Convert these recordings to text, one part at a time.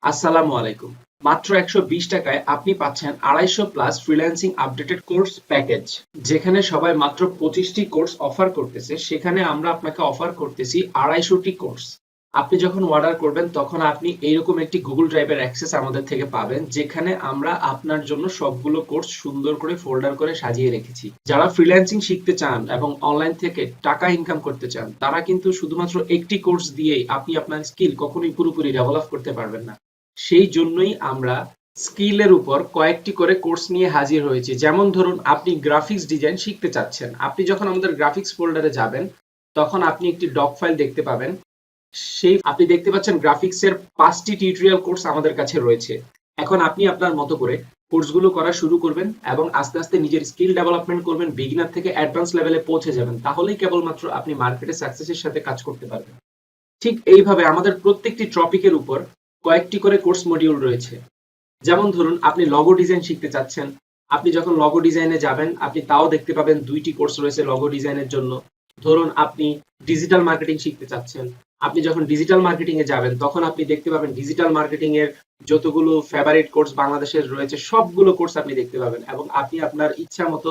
আসসালামু আলাইকুম। মাত্র ১২০ টাকায় আপনি পাচ্ছেন ২৫০ plus freelancing updated course package. যেখানে সবাই মাত্র ২৫টি কোর্স অফার করতেছে, সেখানে আমরা আপনাকে অফার করতেছি ২৫০টি কোর্স। আপনি যখন অর্ডার করবেন তখন আপনি এইরকম একটি গুগল ড্রাইভের অ্যাক্সেস আমাদের থেকে পাবেন, যেখানে আমরা আপনার জন্য সবগুলো কোর্স সুন্দর করে ফোল্ডার করে সাজিয়ে রেখেছি। যারা ফ্রিল্যান্সিং শিখতে চান এবং অনলাইন থেকে টাকা ইনকাম করতে চান, তারা কিন্তু শুধুমাত্র একটি কোর্স দিয়েই আপনি আপনার স্কিল কখনোই পুরোপুরি ডেভেলপ করতে পারবেন না। সেই জন্যই আমরা স্কিলের উপর কয়েকটি করে কোর্স নিয়ে হাজির হয়েছি। যেমন ধরুন, আপনি গ্রাফিক্স ডিজাইন শিখতে চাচ্ছেন, আপনি যখন আমাদের গ্রাফিক্স ফোল্ডারে যাবেন তখন আপনি একটি ডক ফাইল দেখতে পাবেন। সেই আপনি দেখতে পাচ্ছেন গ্রাফিক্সের 5টি টিউটোরিয়াল কোর্স আমাদের কাছে রয়েছে। এখন আপনি আপনার মতো করে কোর্সগুলো করা শুরু করবেন এবং আস্তে আস্তে নিজের স্কিল ডেভেলপমেন্ট করবেন, বিগিনার থেকে অ্যাডভান্স লেভেলে পৌঁছে যাবেন। তাহলেই কেবলমাত্র আপনি মার্কেটে সাকসেসের সাথে কাজ করতে পারবেন। ঠিক এইভাবে আমাদের প্রত্যেকটি টপিকের উপর কয়েকটি করে কোর্স মডিউল রয়েছে। যেমন ধরুন, আপনি লগো ডিজাইন শিখতে চাচ্ছেন, আপনি যখন লগো ডিজাইনে যাবেন আপনি তাও দেখতে পাবেন 2টি কোর্স রয়েছে লগো ডিজাইনের জন্য। ধরুন, আপনি ডিজিটাল মার্কেটিং শিখতে চাচ্ছেন, আপনি যখন ডিজিটাল মার্কেটিং এ যাবেন তখন আপনি দেখতে পাবেন ডিজিটাল মার্কেটিং এর যতগুলো ফেভারিট কোর্স বাংলাদেশের রয়েছে সবগুলো কোর্স আপনি দেখতে পাবেন এবং আপনি আপনার ইচ্ছা মতো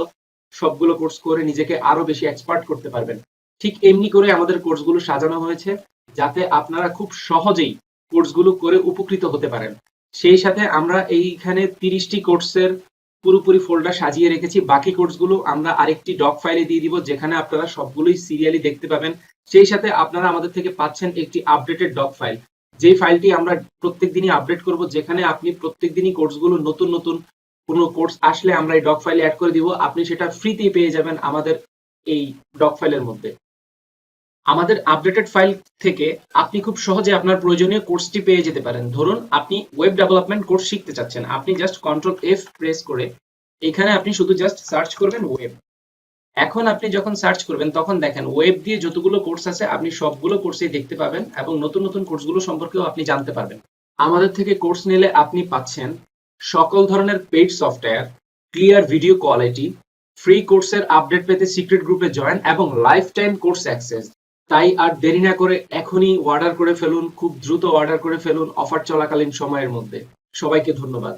সবগুলো কোর্স করে নিজেকে আরো বেশি এক্সপার্ট করতে পারবেন। ঠিক এমনি করে আমাদের কোর্সগুলো সাজানো হয়েছে, যাতে আপনারা খুব সহজেই কোর্সগুলো করে উপকৃত হতে পারেন। সেই সাথে আমরা এইখানে 30টি কোর্সের পুরোপুরি ফোল্ডার সাজিয়ে রেখেছি। বাকি কোর্সগুলো আমরা আরেকটি ডক ফাইলে দিয়ে দিব, যেখানে আপনারা সবগুলোই সিরিয়ালি দেখতে পাবেন। সেই সাথে আপনারা আমাদের থেকে পাচ্ছেন একটি আপডেটেড ডক ফাইল, যেই ফাইলটি আমরা প্রত্যেকদিনই আপডেট করব, যেখানে আপনি প্রত্যেকদিনই কোর্সগুলো নতুন নতুন কোনো কোর্স আসলে আমরা এই ডক ফাইলে অ্যাড করে দিব। আপনি সেটা ফ্রিতেই পেয়ে যাবেন আমাদের এই ডক ফাইলের মধ্যে। আমাদের আপডেটেড ফাইল থেকে আপনি খুব সহজে আপনার প্রয়োজনীয় কোর্সটি পেয়ে যেতে পারেন। ধরুন, আপনি ওয়েব ডেভেলপমেন্ট কোর্স শিখতে চাচ্ছেন, আপনি জাস্ট কন্ট্রোল এফ প্রেস করে এখানে আপনি শুধু জাস্ট সার্চ করবেন ওয়েব। এখন আপনি যখন সার্চ করবেন তখন দেখেন ওয়েব দিয়ে যতগুলো কোর্স আছে আপনি সবগুলো কোর্সেই দেখতে পাবেন এবং নতুন নতুন কোর্সগুলো সম্পর্কেও আপনি জানতে পারবেন। আমাদের থেকে কোর্স নিলে আপনি পাচ্ছেন সকল ধরনের paid software, clear video quality, free কোর্সের আপডেট পেতে সিক্রেট গ্রুপে জয়েন এবং লাইফ টাইম কোর্স অ্যাক্সেস। তাই আর দেরি না করে এখনই অর্ডার করে ফেলুন, খুব দ্রুত অর্ডার করে ফেলুন অফার চলাকালীন সময়ের মধ্যে। সবাইকে ধন্যবাদ।